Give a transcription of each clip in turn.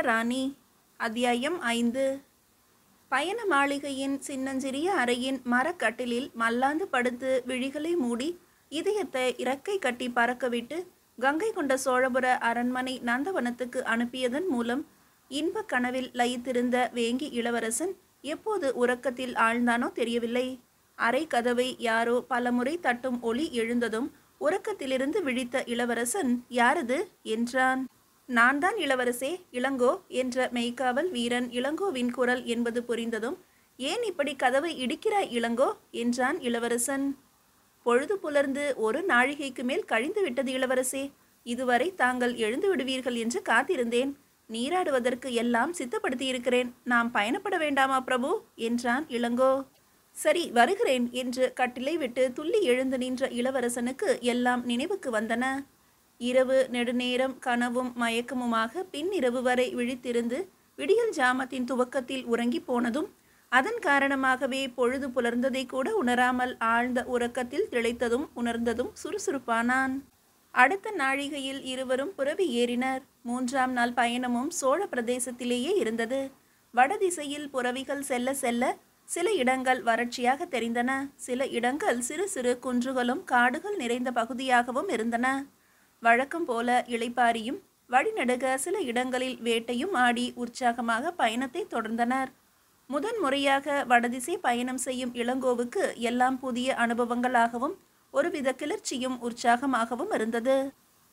ராணி. அத்தியாயம் 5. பயண மாளிகையின் சின்னஞ்சிறிய அறையின் மரக்கட்டிலில் மல்லாந்து படுத்து விழிகளை மூடி இதயத்தை இறக்கை கட்டி பறக்கவிட்டு கங்கை கொண்ட சோழபுர அரண்மனை நந்தவனத்துக்கு அனுப்பியதன் மூலம் இன்பக் கனவில் லயித்திருந்த வேங்கி இளவரசன் எப்போது உறக்கத்தில் ஆழ்ந்தானோ தெரியவில்லை. அறை கதவை யாரோ பலமுறை தட்டும் ஒலி எழுந்ததும் உறக்கத்திலிருந்து விழித்த இளவரசன், "யாரது?" என்றான். "நான் தான் இளவரசே, இளங்கோ" என்ற மெய்க்காவல் வீரன் இளங்கோவின் குரல் என்பது புரிந்ததும், "ஏன் இப்படி கதவை இடிக்கிறாய் இளங்கோ?" என்றான் இளவரசன். "பொழுது புலர்ந்து ஒரு நாழிகைக்கு மேல் கழிந்து விட்டது இளவரசே. இதுவரை தாங்கள் எழுந்து விடுவீர்கள் என்று காத்திருந்தேன். நீராடுவதற்கு எல்லாம் சித்தப்படுத்தியிருக்கிறேன். நாம் பயணப்பட வேண்டாமா பிரபு?" என்றான் இளங்கோ. "சரி, வருகிறேன்" என்று கட்டிலை விட்டு துள்ளி எழுந்து நின்ற இளவரசனுக்கு எல்லாம் நினைவுக்கு வந்தன. இரவு நெடுநேரம் கனவும் மயக்கமுமாக பின்னிரவு வரை விழித்திருந்து விடியல் ஜாமத்தின் துவக்கத்தில் உறங்கி போனதும், அதன் காரணமாகவே பொழுது புலர்ந்ததை கூட உணராமல் ஆழ்ந்த உறக்கத்தில் திளைத்ததும் உணர்ந்ததும் சுறுசுறுப்பானான். அடுத்த நாழிகையில் இருவரும் புரவி ஏறினர். 3ஆம் நாள் பயணமும் சோழ பிரதேசத்திலேயே இருந்தது. வடதிசையில் புரவிகள் செல்ல செல்ல சில இடங்கள் வறட்சியாக தெரிந்தன. சில இடங்கள் சிறு சிறு குன்றுகளும் காடுகள் நிறைந்த பகுதியாகவும் இருந்தன. வழக்கம் போல இளைப்பாரியும் வழிநடுக சில இடங்களில் வேட்டையும் ஆடி உற்சாகமாக பயணத்தை தொடர்ந்தனர். முதன்முறையாக வடதிசை பயணம் செய்யும் இளங்கோவுக்கு எல்லாம் புதிய அனுபவங்களாகவும் ஒருவித கிளர்ச்சியும் உற்சாகமாகவும் இருந்தது.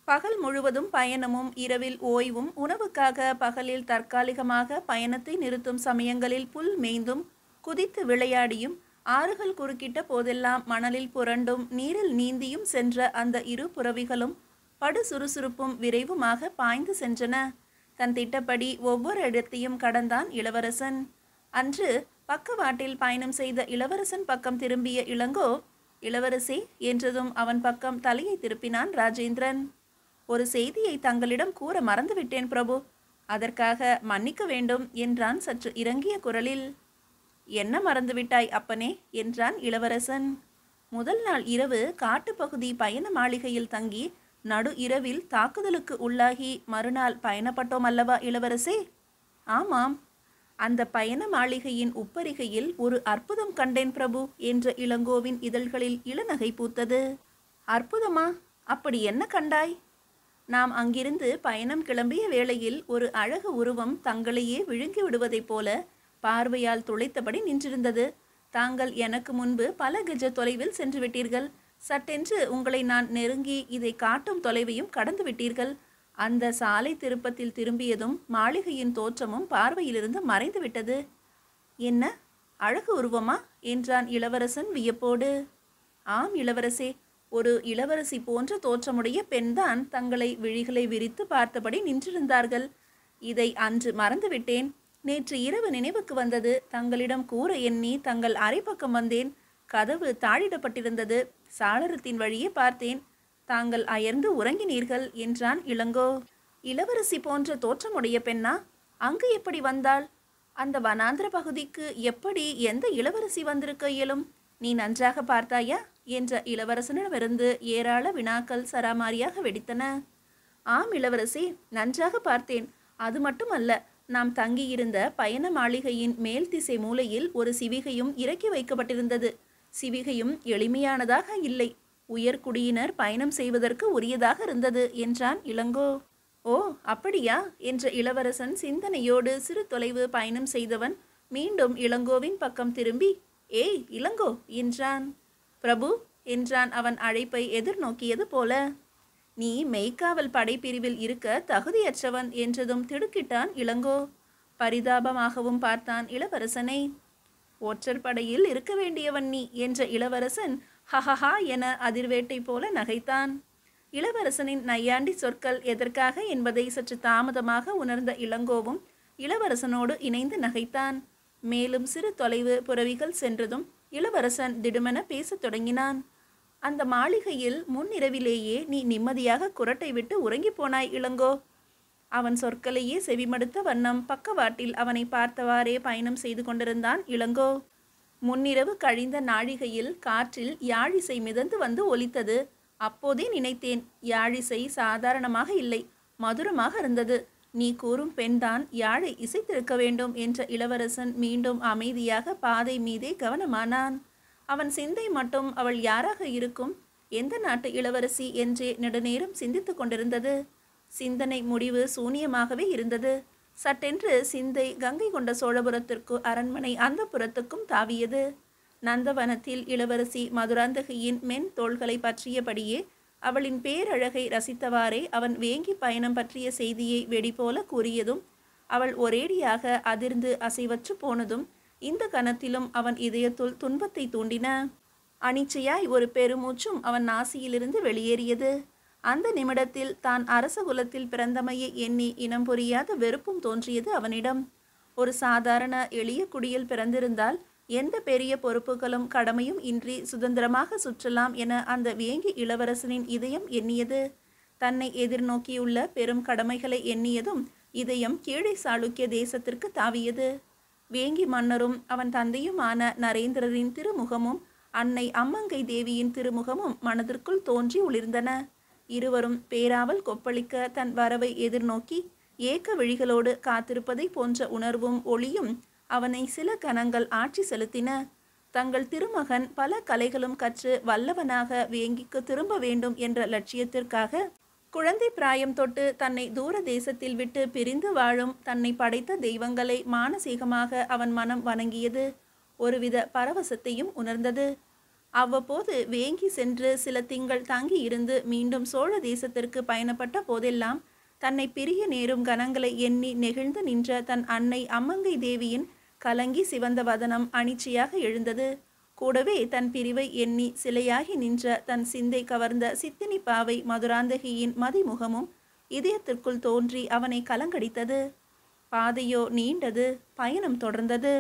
பகல் முழுவதும் பயணமும் இரவில் ஓய்வும் உணவுக்காக பகலில் தற்காலிகமாக பயணத்தை நிறுத்தும் சமயங்களில் புல் மேய்ந்தும் குதித்து விளையாடியும் ஆறுகள் குறுக்கிட்ட போதெல்லாம் மணலில் புரண்டும் நீரில் நீந்தியும் சென்ற அந்த இரு புரவிகளும் படு சுறுசுறுப்பும் விரைவுமாக பாய்ந்து சென்றன. தன் திட்டப்படி ஒவ்வொரு இடத்தையும் கடந்தான் இளவரசன். அன்று பக்கவாட்டில் பயணம் செய்த இளவரசன் பக்கம் திரும்பிய இளங்கோ, "இளவரசே" என்றதும் அவன் பக்கம் தலையை திருப்பினான் ராஜேந்திரன். "ஒரு செய்தியை தங்களிடம் கூற மறந்துவிட்டேன் பிரபு. அதற்காக மன்னிக்க வேண்டும்" என்றான் சற்று இறங்கிய குரலில். "என்ன மறந்துவிட்டாய் அப்பனே?" என்றான் இளவரசன். "முதல் நாள் இரவு காட்டுப்பகுதி பயண மாளிகையில் தங்கி நடு இரவில் தாக்குதலுக்கு உள்ளாகி மறுநாள் பயணப்பட்டோம் அல்லவா இளவரசே?" "ஆமாம்." "அந்த பயண மாளிகையின் உப்பரிகையில் ஒரு அற்புதம் கண்டேன் பிரபு" என்ற இளங்கோவின் இதழ்களில் இளநகை பூத்தது. "அற்புதமா? அப்படி என்ன கண்டாய்?" "நாம் அங்கிருந்து பயணம் கிளம்பிய வேளையில் ஒரு அழகு உருவம் தங்களையே விழுங்கி விடுவதைப் போல பார்வையால் துளைத்தபடி நின்றிருந்தது. தாங்கள் எனக்கு முன்பு பல கஜ தொலைவில் சென்று விட்டீர்கள். சட்டென்று உங்களை நான் நெருங்கி இதை காட்டும் தொலைவையும் கடந்து விட்டீர்கள். அந்த சாலை திருப்பத்தில் திரும்பியதும் மாளிகையின் தோற்றமும் பார்வையிலிருந்து மறைந்து விட்டது." "என்ன, அழகு உருவமா?" என்றான் இளவரசன் வியப்போடு. "ஆம் இளவரசே, ஒரு இளவரசி போன்ற தோற்றமுடைய பெண்தான் தங்களை விழிகளை விரித்து பார்த்தபடி நின்றிருந்தார்கள். இதை அன்று மறந்துவிட்டேன். நேற்று இரவு நினைவுக்கு வந்தது. தங்களிடம் கூற எண்ணி தங்கள் அறை பக்கம் வந்தேன். கதவு தாழிடப்பட்டிருந்தது. சாளரத்தின் வழியே பார்த்தேன். தாங்கள் அயர்ந்து உறங்கினீர்கள்" என்றான் இளங்கோ. "இளவரசி போன்ற தோற்றமுடைய பெண்ணா? அங்கு எப்படி வந்தாள்? அந்த வனாந்திர பகுதிக்கு எப்படி எந்த இளவரசி வந்திருக்க இயலும்? நீ நன்றாக பார்த்தாயா?" என்ற இளவரசனிடமிருந்து ஏராள வினாக்கள் சராமாரியாக வெடித்தன. "ஆம் இளவரசி, நன்றாக பார்த்தேன். அது மட்டுமல்ல, நாம் தங்கியிருந்த பயண மாளிகையின் மேல் திசை மூலையில் ஒரு சிவிகையும் இறக்கி வைக்கப்பட்டிருந்தது. சிவிகையும் எளிமையானதாக இல்லை, உயர்குடியினர் பயணம் செய்வதற்கு உரியதாக இருந்தது" என்றான் இளங்கோ. "ஓ, அப்படியா?" என்ற இளவரசன் சிந்தனையோடு சிறு தொலைவு பயணம் செய்தவன் மீண்டும் இளங்கோவின் பக்கம் திரும்பி, "ஏய் இளங்கோ" என்றான். "பிரபு" என்றான் அவன் அழைப்பை எதிர்நோக்கியது போல. "நீ மெய்க்காவல் படைப்பிரிவில் இருக்க தகுதியற்றவன்" என்றதும் திடுக்கிட்டான் இளங்கோ. பரிதாபமாகவும் பார்த்தான் இளவரசனை. "ஒற்றர் படையில் இருக்க வேண்டியவன் நீ" என்ற இளவரசன் ஹஹஹா என அதிர்வேட்டை போல நகைத்தான். இளவரசனின் நையாண்டி சொற்கள் எதற்காக என்பதை சற்று தாமதமாக உணர்ந்த இளங்கோவும் இளவரசனோடு இணைந்து நகைத்தான். மேலும் சிறு தொலைவு புரவிகள் சென்றதும் இளவரசன் திடுமென பேசத் தொடங்கினான். "அந்த மாளிகையில் முன்னிரவிலேயே நீ நிம்மதியாக குரட்டை விட்டு உறங்கி போனாய் இளங்கோ." அவன் சொற்களையே செவிமடுத்த வண்ணம் பக்கவாட்டில் அவனை பார்த்தவாறே பயணம் செய்து கொண்டிருந்தான் இளங்கோ. முன்னிரவு கழிந்த நாழிகையில் காற்றில் யாழிசை மிதந்து வந்து ஒலித்தது. அப்போதே நினைத்தேன், யாழிசை சாதாரணமாக இல்லை, மதுரமாக இருந்தது. நீ கூறும் பெண்தான் யாழை இசைத்திருக்க வேண்டும் என்ற இளவரசன் மீண்டும் அமைதியாக பாதை மீதே கவனமானான். அவன் சிந்தை மட்டும் அவள் யாராக இருக்கும், எந்த நாட்டு இளவரசி என்றே நெடுநேரம் சிந்தித்து கொண்டிருந்தது. சிந்தனை முடிவு சூனியமாகவே இருந்தது. சட்டென்று சிந்தை கங்கை கொண்ட சோழபுரத்திற்கு அரண்மனை அந்த புறத்துக்கும் தாவியது. நந்தவனத்தில் இளவரசி மதுராந்தகியின் மென் தோள்களை பற்றியபடியே அவளின் பேரழகை ரசித்தவாறே அவன் வேங்கி பயணம் பற்றிய செய்தியை வெடிபோல கூறியதும் அவள் ஒரேடியாக அதிர்ந்து அசைவற்று போனதும் இந்த கணத்திலும் அவன் இதயத்துள் துன்பத்தை தூண்டின. அனிச்சையாய் ஒரு பெருமூச்சும் அவன் நாசியிலிருந்து வெளியேறியது. அந்த நிமிடத்தில் தான் அரச குலத்தில் பிறந்தமையை எண்ணி இனம் புரியாத வெறுப்பும் தோன்றியது அவனிடம். ஒரு சாதாரண எளிய குடியில் பிறந்திருந்தால் எந்த பெரிய பொறுப்புகளும் கடமையும் இன்றி சுதந்திரமாக சுற்றலாம் என அந்த வேங்கி இளவரசனின் இதயம் எண்ணியது. தன்னை எதிர்நோக்கியுள்ள பெரும் கடமைகளை எண்ணியதும் இதயம் கீழே சாளுக்கிய தேசத்திற்கு தாவியது. வேங்கி மன்னரும் அவன் தந்தையுமான நரேந்திரரின் திருமுகமும் அன்னை அம்மங்கை தேவியின் திருமுகமும் மனதிற்குள் தோன்றி ஒளிர்ந்தன. இருவரும் பேராவல் கொப்பளிக்க தன் வரவை எதிர்நோக்கி ஏக்க விழிகளோடு காத்திருப்பதை போன்ற உணர்வும் ஒளியும் அவனை சில கணங்கள் ஆட்சி செலுத்தின. தங்கள் திருமகன் பல கலைகளும் கற்று வல்லவனாக வேங்கிக்கு திரும்ப வேண்டும் என்ற லட்சியத்திற்காக குழந்தை பிராயம் தொட்டு தன்னை தூர தேசத்தில் விட்டு பிரிந்து வாழும் தன்னை படைத்த தெய்வங்களை மானசீகமாக அவன் மனம் வணங்கியது. ஒருவித பரவசத்தையும் உணர்ந்தது. அவ்வப்போது வேங்கி சென்று சில திங்கள் தங்கி இருந்து மீண்டும் சோழ தேசத்திற்கு பயணப்பட்ட போதெல்லாம் தன்னை பிரிய நேரும் கணங்களை எண்ணி நெகிழ்ந்து நின்ற தன் அன்னை அம்மங்கை தேவியின் கலங்கி சிவந்த வதனம் அனிச்சையாக எழுந்தது. கூடவே தன் பிரிவை எண்ணி சிலையாகி நின்ற தன் சிந்தை கவர்ந்த சித்தினி பாவை மதுராந்தகியின் மதிமுகமும் இதயத்திற்குள் தோன்றி அவனை கலங்கடித்தது. பாதையோ நீண்டது, பயணம் தொடர்ந்தது.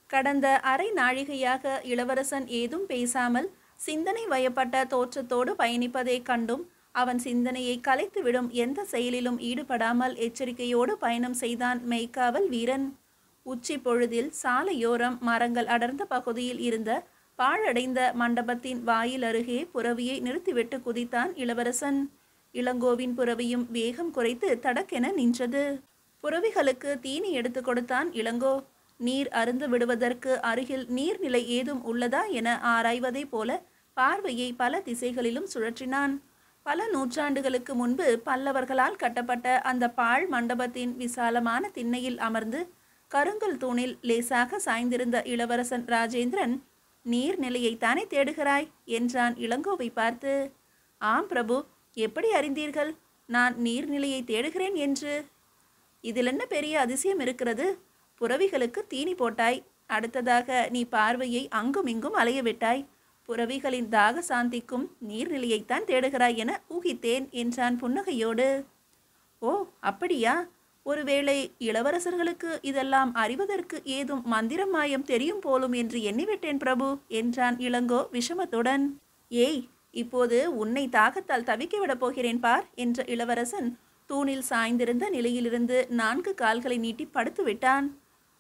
கடந்த அரை நாழிகையாக இளவரசன் ஏதும் பேசாமல் சிந்தனை வயப்பட்ட தோற்றத்தோடு பயணிப்பதை கண்டும் அவன் சிந்தனையை கலைத்துவிடும் எந்த செயலிலும் ஈடுபடாமல் எச்சரிக்கையோடு பயணம் செய்தான் மெய்க்காவல் வீரன். உச்சி பொழுதில் சாலையோரம் மரங்கள் அடர்ந்த பகுதியில் இருந்த பாழடைந்த மண்டபத்தின் வாயில் அருகே புறவியை நிறுத்திவிட்டு குதித்தான் இளவரசன். இளங்கோவின் புறவியும் வேகம் குறைத்து தடக்கென நின்றது. புறவிகளுக்கு தீனி எடுத்து கொடுத்தான் இளங்கோ. நீர் அருந்து விடுவதற்கு அருகில் நீர்நிலை ஏதும் உள்ளதா என ஆராய்வதை போல பார்வையை பல திசைகளிலும் சுழற்றினான். பல நூற்றாண்டுகளுக்கு முன்பு பல்லவர்களால் கட்டப்பட்ட அந்த பாழ் மண்டபத்தின் விசாலமான திண்ணையில் அமர்ந்து கருங்கல் தூணில் லேசாக சாய்ந்திருந்த இளவரசன் ராஜேந்திரன், நீர்நிலையைத்தானே தேடுகிறாய் என்றான் இளங்கோவை பார்த்து. ஆம் பிரபு, எப்படி அறிந்தீர்கள் நான் நீர்நிலையை தேடுகிறேன் என்று? இதில் என்ன பெரிய அதிசயம் இருக்கிறது? புறவிகளுக்கு தீனி போட்டாய், அடுத்ததாக நீ பார்வையை அங்குமிங்கும் அலைய விட்டாய். புறவிகளின் தாக சாந்திக்கும் நீர்நிலையைத்தான் தேடுகிறாய் என ஊகித்தேன் என்றான் புன்னகையோடு. ஓ, அப்படியா? ஒருவேளை இளவரசர்களுக்கு இதெல்லாம் அறிவதற்கு ஏதும் மந்திரம் மாயம் தெரியும் போலும் என்று எண்ணிவிட்டேன் பிரபு என்றான் இளங்கோ விஷமத்துடன். ஏய், இப்போது உன்னை தாகத்தால் தவிக்க விடப் போகிறேன் பார் என்ற இளவரசன் தூணில் சாய்ந்திருந்த நிலையிலிருந்து 4 கால்களை நீட்டி படுத்து விட்டான்.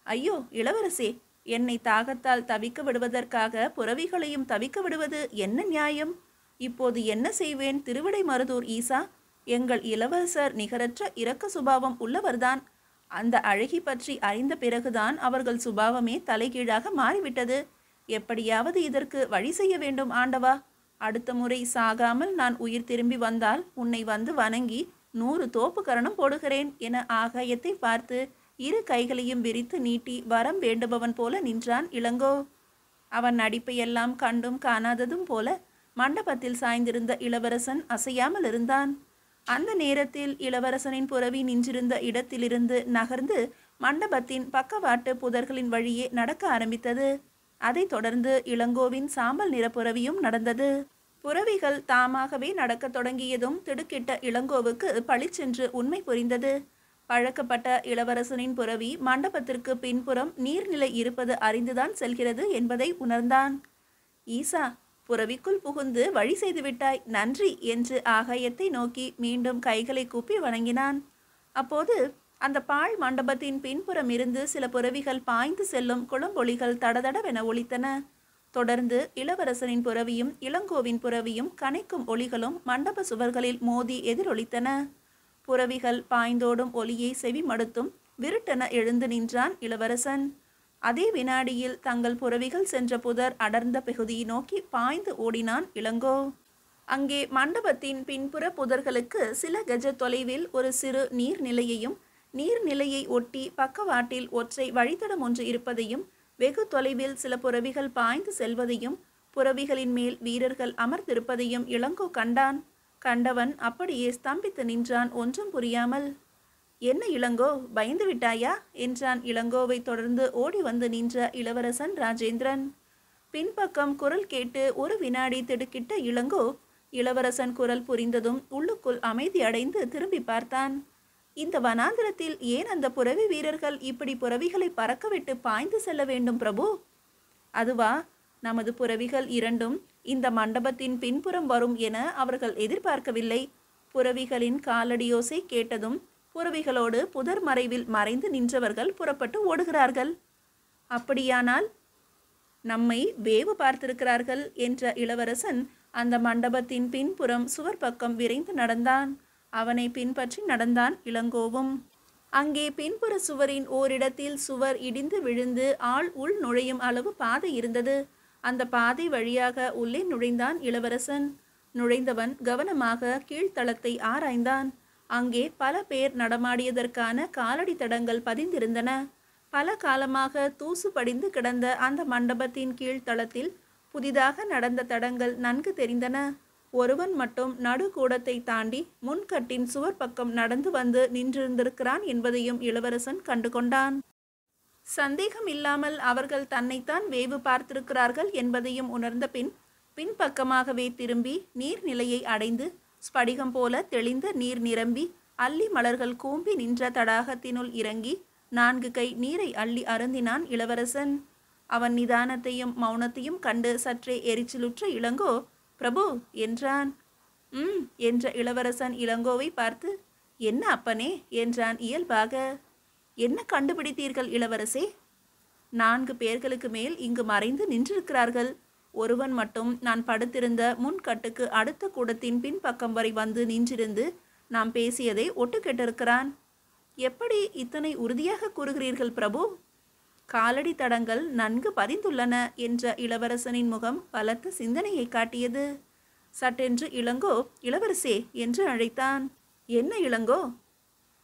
ஐயோ இளவரசே, என்னை தாகத்தால் தவிக்க விடுவதற்காக புறவிகளையும் தவிக்க விடுவது என்ன நியாயம்? இப்போது என்ன செய்வேன் திருவிடை மருதூர் ஈசா? எங்கள் இளவரசர் நிகரற்ற இரக்க சுபாவம் உள்ளவர்தான். அந்த அழகி பற்றி அறிந்த பிறகுதான் அவர்கள் சுபாவமே தலைகீழாக மாறிவிட்டது. எப்படியாவது இதற்கு வழி செய்ய வேண்டும் ஆண்டவா. அடுத்த முறை சாகாமல் நான் உயிர் திரும்பி வந்தால் உன்னை வந்து வணங்கி 100 தோப்பு கரணம் போடுகிறேன் என ஆகாயத்தை பார்த்து 2 கைகளையும் விரித்து நீட்டி வரம் வேண்டுபவன் போல நின்றான் இளங்கோ. அவன் நடிப்பையெல்லாம் கண்டும் காணாததும் போல மண்டபத்தில் சாய்ந்திருந்த இளவரசன் அசையாமல் இருந்தான். அந்த நேரத்தில் இளவரசனின் புறவி நின்றிருந்த இடத்திலிருந்து நகர்ந்து மண்டபத்தின் பக்கவாட்டு புதர்களின் வழியே நடக்க ஆரம்பித்தது. அதைத் தொடர்ந்து இளங்கோவின் சாம்பல் நிற புறவியும் நடந்தது. புறவிகள் தாமாகவே நடக்கத் தொடங்கியதும் திடுக்கிட்ட இளங்கோவுக்கு பளிச்சென்று உண்மை புரிந்தது. பழக்கப்பட்ட இளவரசனின் புறவி மண்டபத்திற்கு பின்புறம் நீர்நிலை இருப்பது அறிந்துதான் செல்கிறது என்பதை உணர்ந்தான். ஈசா, புறவிக்குள் புகுந்து வழி செய்துவிட்டாய், நன்றி என்று ஆகாயத்தை நோக்கி மீண்டும் கைகளை கூப்பி வணங்கினான். அப்போது அந்த பாழ் மண்டபத்தின் பின்புறம் இருந்து சில புறவிகள் பாய்ந்து செல்லும் குளம்பொலிகள் தடதடவென ஒலித்தன. தொடர்ந்து இளவரசனின் புறவியும் இளங்கோவின் புறவியும் கனைக்கும் ஒளிகளும் மண்டப சுவர்களில் மோதி எதிரொலித்தன. புரவிகள் பாய்ந்தோடும் ஒலியை செவிமடுத்தும் விருட்டென எழுந்து நின்றான் இளவரசன். அதே வினாடியில் தங்கள் புரவிகள் சென்ற புதர் அடர்ந்த பகுதியை நோக்கி பாய்ந்து ஓடினான் இளங்கோ. அங்கே மண்டபத்தின் பின்புற புதர்களுக்கு சில கஜ தொலைவில் ஒரு சிறு நீர்நிலையையும், நீர்நிலையை ஒட்டி பக்கவாட்டில் ஒற்றை வழித்தடம் ஒன்று இருப்பதையும், வெகு தொலைவில் சில புரவிகள் பாய்ந்து செல்வதையும், புரவிகளின் மேல் வீரர்கள் அமர்ந்திருப்பதையும் இளங்கோ கண்டான். கண்டவன் அப்படியே ஸ்தம்பித்து நின்றான், ஒன்றும் புரியாமல். என்ன இளங்கோ, பயந்து விட்டாயா என்றான் இளங்கோவை தொடர்ந்து ஓடி வந்து நின்ற இளவரசன் ராஜேந்திரன். பின்பக்கம் குரல் கேட்டு ஒரு வினாடி திடுக்கிட்ட இளங்கோ இளவரசன் குரல் புரிந்ததும் உள்ளுக்குள் அமைதி அடைந்து திரும்பி பார்த்தான். இந்த வனாந்திரத்தில் ஏன் அந்த புரவி வீரர்கள் இப்படி புரவிகளை பறக்கவிட்டு பாய்ந்து செல்ல வேண்டும் பிரபு? அதுவா, நமது புரவிகள் இரண்டும் இந்த மண்டபத்தின் பின்புறம் வரும் என அவர்கள் எதிர்பார்க்கவில்லை. புரவிகளின் காலடியோசை கேட்டதும் புரவிகளோடு புதர் மறைவில் மறைந்து நின்றவர்கள் புறப்பட்டு ஓடுகிறார்கள். அப்படியானால் நம்மை வேவு பார்த்திருக்கிறார்கள் என்ற இளவரசன் அந்த மண்டபத்தின் பின்புறம் சுவர் பக்கம் விரைந்து நடந்தான். அவனை பின்பற்றி நடந்தான் இளங்கோவும். அங்கே பின்புற சுவரின் ஓரிடத்தில் சுவர் இடிந்து விழுந்து ஆள் உள் நுழையும் அளவு பாதை இருந்தது. அந்த பாதை வழியாக உள்ளே நுழைந்தான் இளவரசன். நுழைந்தவன் கவனமாக கீழ்த்தளத்தை ஆராய்ந்தான். அங்கே பல பேர் நடமாடியதற்கான காலடி தடங்கள் பதிந்திருந்தன. பல காலமாக தூசு படிந்து கிடந்த அந்த மண்டபத்தின் கீழ்த்தளத்தில் புதிதாக நடந்த தடங்கள் நன்கு தெரிந்தன. ஒருவன் மட்டும் நடுக்கூடத்தை தாண்டி முன்கட்டின் சுவர் பக்கம் நடந்து வந்து நின்றிருந்திருக்கிறான் என்பதையும் இளவரசன் கண்டுகொண்டான். சந்தேகம் இல்லாமல் அவர்கள் தன்னைத்தான் வேவு பார்த்திருக்கிறார்கள் என்பதையும் உணர்ந்த பின்பக்கமாகவே திரும்பி நீர்நிலையை அடைந்து ஸ்படிகம் போல தெளிந்த நீர் நிரம்பி அல்லி மலர்கள் கூம்பி நின்ற தடாகத்தினுள் இறங்கி 4 கை நீரை அள்ளி அருந்தினான் இளவரசன். அவன் நிதானத்தையும் மௌனத்தையும் கண்டு சற்றே எரிச்சலுற்ற இளங்கோ பிரபு என்றான். என்ற இளவரசன் இளங்கோவை பார்த்து, என்ன அப்பனே என்றான் இயல்பாக. என்ன கண்டுபிடித்தீர்கள் இளவரசே? 4 பேர்களுக்கு மேல் இங்கு மறைந்து நின்றிருக்கிறார்கள். ஒருவன் மட்டும் நான் படுத்திருந்த முன்கட்டுக்கு அடுத்த கூடத்தின் பின்பக்கம் வரை வந்து நின்றிருந்து நாம் பேசியதை ஒட்டு கேட்டிருக்கிறான். எப்படி இத்தனை உறுதியாக கூறுகிறீர்கள் பிரபு? காலடி தடங்கள் நன்கு பதிந்துள்ளன என்ற இளவரசனின் முகம் பலத்த சிந்தனையை காட்டியது. சட்டென்று இளங்கோ இளவரசே என்று அழைத்தான். என்ன இளங்கோ?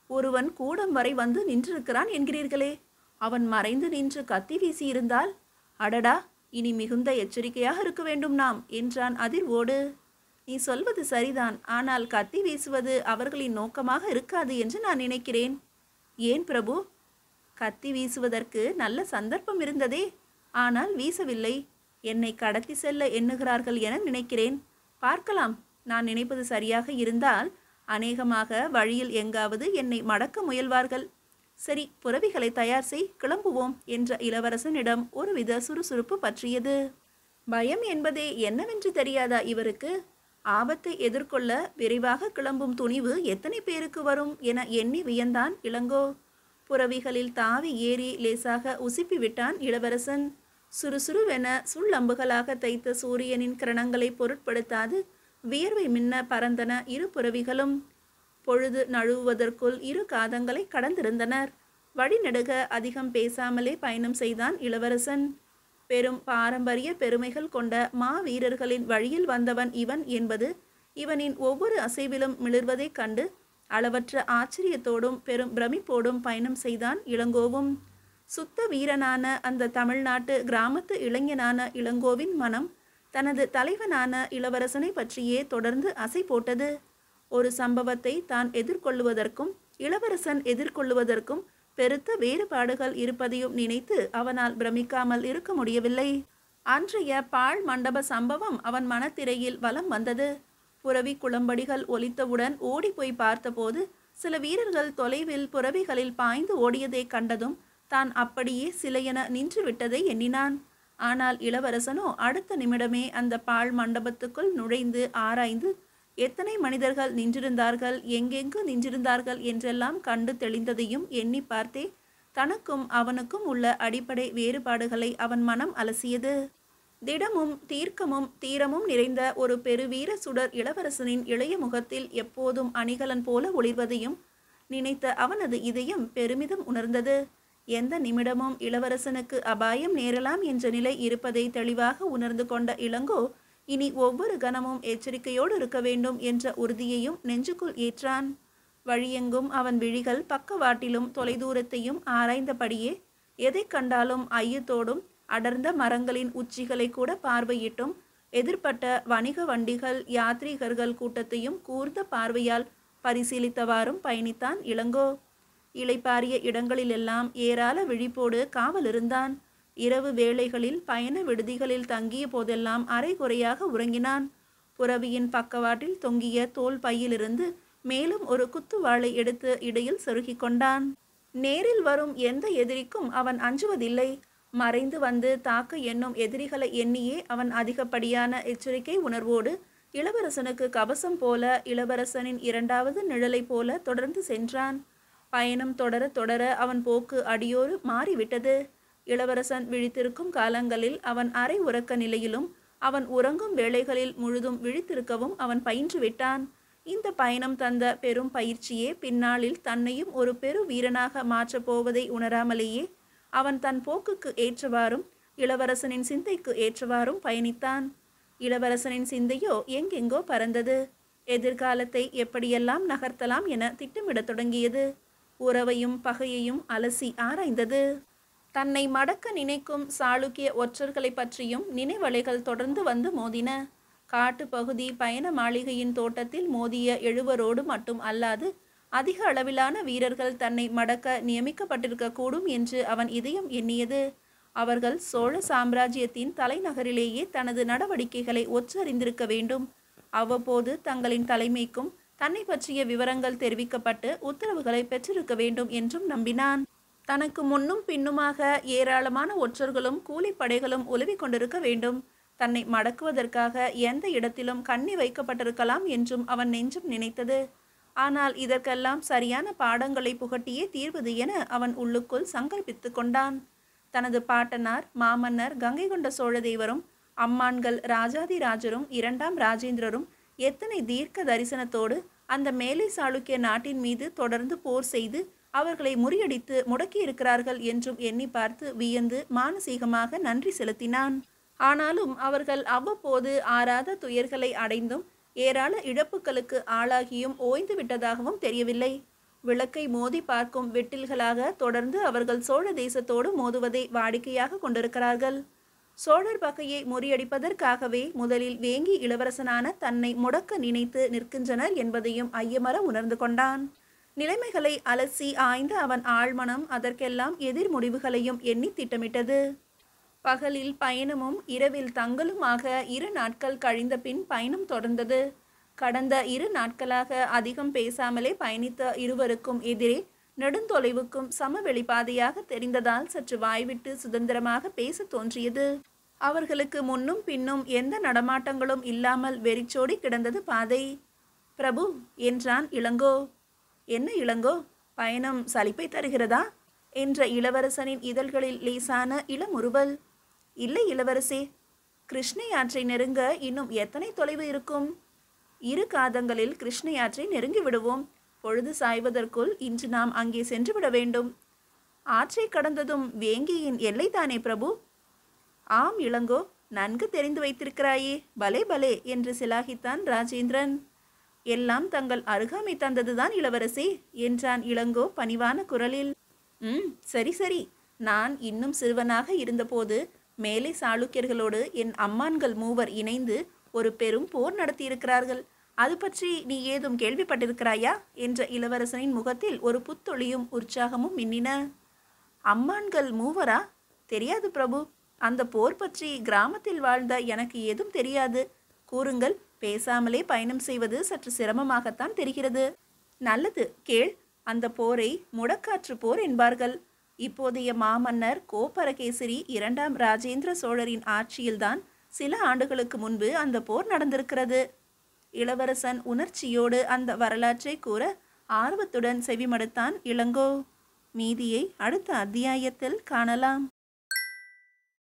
ஒருவன் கூடம் வரை வந்து நின்றிருக்கிறான் என்கிறீர்களே, அவன் மறைந்து நின்று கத்தி வீசியிருந்தால்? அடடா, இனி மிகுந்த எச்சரிக்கையாக இருக்க வேண்டும் நாம் என்றான் அதிர்வோடு. நீ சொல்வது சரிதான், ஆனால் கத்தி வீசுவது அவர்களின் நோக்கமாக இருக்காது என்று நான் நினைக்கிறேன். ஏன் பிரபு? கத்தி வீசுவதற்கு நல்ல சந்தர்ப்பம் இருந்ததே, ஆனால் வீசவில்லை. என்னை கடத்தி செல்ல எண்ணுகிறார்கள் என நினைக்கிறேன். பார்க்கலாம். நான் நினைப்பது சரியாக இருந்தால் அநேகமாக வழியில் எங்காவது என்னை மடக்க முயல்வார்கள். சரி, புரவிகளை தயார் செய், கிளம்புவோம் என்ற இளவரசனிடம் ஒருவித சுறுசுறுப்பு பற்றியது. பயம் என்பதே என்னவென்று தெரியாதா இவருக்கு? ஆபத்தை எதிர்கொள்ள விரைவாக கிளம்பும் துணிவு எத்தனை பேருக்கு வரும் என எண்ணி வியந்தான் இளங்கோ. புரவிகளில் தாவி ஏறி லேசாக உசுப்பி விட்டான் இளவரசன். சுறுசுறுவென சுள்ளம்புகளாக தைத்த சூரியனின் கிரணங்களை பொருட்படுத்தாது வியர்வை மின்ன பறந்தன இரு புரவிகளும். பொழுது நழுவுவதற்குள் இரு காதங்களை கடந்திருந்தனர். வழிநெடுக அதிகம் பேசாமலே பயணம் செய்தான் இளவரசன். பெரும் பாரம்பரிய பெருமைகள் கொண்ட மாவீரர்களின் வழியில் வந்தவன் இவன் என்பது இவனின் ஒவ்வொரு அசைவிலும் மிளிர்வதைக் கண்டு அளவற்ற ஆச்சரியத்தோடும் பெரும் பிரமிப்போடும் பயணம் செய்தான் இளங்கோவும். சுத்த வீரனான அந்த தமிழ்நாட்டு கிராமத்து இளைஞனான இளங்கோவின் மனம் தனது தலைவனான இளவரசனை பற்றியே தொடர்ந்து அசை போட்டது. ஒரு சம்பவத்தை தான் எதிர்கொள்ளுவதற்கும் இளவரசன் எதிர்கொள்ளுவதற்கும் பெருத்த வேறுபாடுகள் இருப்பதையும் நினைத்து அவனால் பிரமிக்காமல் இருக்க முடியவில்லை. அன்றைய பாழ் மண்டப சம்பவம் அவன் மனத்திரையில் வலம் வந்தது. புரவி குளம்படிகள் ஒலித்தவுடன் ஓடி போய் பார்த்தபோது சில வீரர்கள் தொலைவில் புரவிகளில் பாய்ந்து ஓடியதை கண்டதும் தான் அப்படியே சிலையென நின்று விட்டதை எண்ணினான். ஆனால் இளவரசனோ அடுத்த நிமிடமே அந்த பாழ் மண்டபத்துக்குள் நுழைந்து ஆராய்ந்து எத்தனை மனிதர்கள் நின்றிருந்தார்கள், எங்கெங்கு நின்றிருந்தார்கள் என்றெல்லாம் கண்டு தெளிந்ததையும் எண்ணி பார்த்தே தனக்கும் அவனுக்கும் உள்ள அடிப்படை வேறுபாடுகளை அவன் மனம் அலசியது. திடமும் தீர்க்கமும் தீரமும் நிறைந்த ஒரு பெருவீர சுடர் இளவரசனின் இளைய முகத்தில் எப்போதும் அணிகலன் போல ஒளிர்வதையும் நினைத்த அவனது இதயம் பெருமிதம் உணர்ந்தது. எந்த நிமிடமும் இளவரசனுக்கு அபாயம் நேரலாம் என்ற நிலை இருப்பதை தெளிவாக உணர்ந்து கொண்ட இளங்கோ இனி ஒவ்வொரு கணமும் எச்சரிக்கையோடு இருக்க வேண்டும் என்ற உறுதியையும் நெஞ்சுக்குள் ஏற்றான். வழியெங்கும் அவன் விழிகள் பக்கவாட்டிலும் தொலைதூரத்தையும் ஆராய்ந்தபடியே எதை கண்டாலும் ஐயத்தோடும் அடர்ந்த மரங்களின் உச்சிகளை கூட பார்வையிட்டும் எதிர்ப்பட்ட வணிக வண்டிகள் யாத்ரீகர்கள் கூட்டத்தையும் கூர்ந்த பார்வையால் பரிசீலித்தவாறும் பயணித்தான் இளங்கோ. இளைப்பாரிய இடங்களிலெல்லாம் ஏராள விழிப்போடு காவல் இருந்தான். இரவு வேளைகளில் பயண விடுதிகளில் தங்கிய போதெல்லாம் அரைகுறையாக உறங்கினான். புரவியின் பக்கவாட்டில் தொங்கிய தோல் பையிலிருந்து மேலும் ஒரு குத்துவாளை எடுத்து இடையில் சொருகி கொண்டான். நேரில் வரும் எந்த எதிரிக்கும் அவன் அஞ்சுவதில்லை. மறைந்து வந்து தாக்க எண்ணும் எதிரிகளை எண்ணியே அவன் அதிகப்படியான எச்சரிக்கை உணர்வோடு இளவரசனுக்கு கவசம் போல இளவரசனின் இரண்டாவது நிழலை போல தொடர்ந்து சென்றான். பயணம் தொடர தொடர அவன் போக்கு அடியோடு மாறிவிட்டது. இளவரசன் விழித்திருக்கும் காலங்களில் அவன் அரை உறக்க நிலையிலும் அவன் உறங்கும் வேளைகளில் முழுதும் விழித்திருக்கவும் அவன் பயின்று விட்டான். இந்த பயணம் தந்த பெரும் பயிற்சியே பின்னாளில் தன்னையும் ஒரு பெரு வீரனாக மாற்றப் போவதை உணராமலேயே அவன் தன் போக்குக்கு ஏற்றவாறும் இளவரசனின் சிந்தைக்கு ஏற்றவாறும் பயணித்தான். இளவரசனின் சிந்தையோ எங்கெங்கோ பறந்தது. எதிர்காலத்தை எப்படியெல்லாம் நகர்த்தலாம் என திட்டமிடத் தொடங்கியது. உறவையும் பகையையும் அலசி ஆராய்ந்தது. தன்னை மடக்க நினைக்கும் சாளுக்கிய ஒற்றர்களை பற்றியும் நினைவலைகள் தொடர்ந்து வந்து மோதின. காட்டு பகுதி பயண மாளிகையின் தோட்டத்தில் மோதிய எழுவரோடு மட்டும் அல்லாது அதிக அளவிலான வீரர்கள் தன்னை மடக்க நியமிக்கப்பட்டிருக்க கூடும் என்று அவன் இதயம் எண்ணியது. அவர்கள் சோழ சாம்ராஜ்யத்தின் தலைநகரிலேயே தனது நடவடிக்கைகளை ஒற்றறிந்திருக்க வேண்டும். அவ்வப்போது தங்களின் தலைமைக்கும் தன்னை பற்றிய விவரங்கள் தெரிவிக்கப்பட்டு உத்தரவுகளை பெற்றிருக்க வேண்டும் என்றும் நம்பினான். தனக்கு முன்னும் பின்னுமாக ஏராளமான ஒற்றர்களும் கூலிப்படைகளும் உலவி கொண்டிருக்க வேண்டும். தன்னை மடக்குவதற்காக எந்த இடத்திலும் கண்ணி வைக்கப்பட்டிருக்கலாம் என்றும் அவன் நெஞ்சம் நினைத்தது. ஆனால் இதற்கெல்லாம் சரியான பாடங்களை புகட்டியே தீர்வது என அவன் உள்ளுக்குள் சங்கல்பித்து கொண்டான். தனது பாட்டனார் மாமன்னர் கங்கை கொண்ட சோழதேவரும் அம்மான்கள் ராஜாதிராஜரும் இரண்டாம் ராஜேந்திரரும் எத்தனை தீர்க்க தரிசனத்தோடு அந்த மேலை சாளுக்கிய நாட்டின் மீது தொடர்ந்து போர் செய்து அவர்களை முறியடித்து முடக்கியிருக்கிறார்கள் என்றும் எண்ணி பார்த்து வியந்து மானசீகமாக நன்றி செலுத்தினான். ஆனாலும் அவர்கள் அவ்வப்போது ஆறாத துயர்களை அடைந்தும் ஏராள இழப்புகளுக்கு ஆளாகியும் ஓய்ந்து விட்டதாகவும் தெரியவில்லை. விளக்கை மோதி பார்க்கும் வெட்டில்களாக தொடர்ந்து அவர்கள் சோழ தேசத்தோடு மோதுவதை வாடிக்கையாக கொண்டிருக்கிறார்கள். சோழர் பகையை முறியடிப்பதற்காகவே முதலில் வேங்கி இளவரசனான தன்னை முடக்க நினைத்து நிற்கின்றனர் என்பதையும் ஐயமற உணர்ந்து கொண்டான். நிலைமைகளை அலசி ஆய்ந்த அவன் ஆழ்மனம் அதற்கெல்லாம் எதிர் முடிவுகளையும் எண்ணி திட்டமிட்டது. பகலில் பயணமும் இரவில் தங்கலுமாக 2 நாட்கள் கழிந்த பின் பயணம் தொடர்ந்தது. கடந்த 2 நாட்களாக அதிகம் பேசாமலே பயணித்த இருவருக்கும் எதிரே நெடுந்தொலைவுக்கும் சமவெளி பாதையாக தெரிந்ததால் சற்று வாய்விட்டு சுதந்திரமாக பேச தோன்றியது. அவர்களுக்கு முன்னும் பின்னும் எந்த நடமாட்டங்களும் இல்லாமல் வெறிச்சோடி கிடந்தது பாதை. பிரபு என்றான் இளங்கோ. என்ன இளங்கோ, பயணம் சலிப்பை தருகிறதா என்ற இளவரசனின் இதழ்களில் லேசான இளமுறுவல். இல்லை இளவரசே, கிருஷ்ணை ஆற்றை நெருங்க இன்னும் எத்தனை தொலைவு இருக்கும்? 2 காதங்களில் கிருஷ்ணை ஆற்றை நெருங்கி விடுவோம். பொழுது சாய்வதற்குள் இன்று நாம் அங்கே சென்று விட வேண்டும். ஆற்றை கடந்ததும் வேங்கியின் எல்லைதானே பிரபு? ஆம் இளங்கோ, நன்கு தெரிந்து வைத்திருக்கிறாயே. பலே பலே என்று சிலாகித்தான் ராஜேந்திரன். எல்லாம் தங்கள் அருகாமை தந்ததுதான் இளவரசே என்றான் இளங்கோ பணிவான குரலில். சரி சரி, நான் இன்னும் சிறுவனாக இருந்தபோது மேலை சாளுக்கியர்களோடு என் அம்மான்கள் 3 இணைந்து ஒரு பெரும் போர் நடத்தியிருக்கிறார்கள். அது பற்றி நீ ஏதும் கேள்விப்பட்டிருக்கிறாயா என்ற இளவரசனின் முகத்தில் ஒரு புத்தொளியும் உற்சாகமும் மின்னின. அம்மான்கள் 3? தெரியாது பிரபு. அந்த போர் பற்றி கிராமத்தில் வாழ்ந்த எனக்கு ஏதும் தெரியாது. கூறுங்கள். பேசாமலே பயணம் செய்வது சற்று சிரமமாகத்தான் தெரிகிறது. நல்லது, கேள். அந்த போரை முடக்காற்று போர் என்பார்கள். இப்போதைய மாமன்னர் கோப்பரகேசரி 2ஆம் ராஜேந்திர சோழரின் ஆட்சியில்தான் சில ஆண்டுகளுக்கு முன்பு அந்த போர் நடந்திருக்கிறது. இளவரசன் உணர்ச்சியோடு அந்த வரலாற்றை கூற ஆர்வத்துடன் செவிமடுத்தான் இளங்கோ. மீதியை அடுத்த அத்தியாயத்தில் காணலாம்.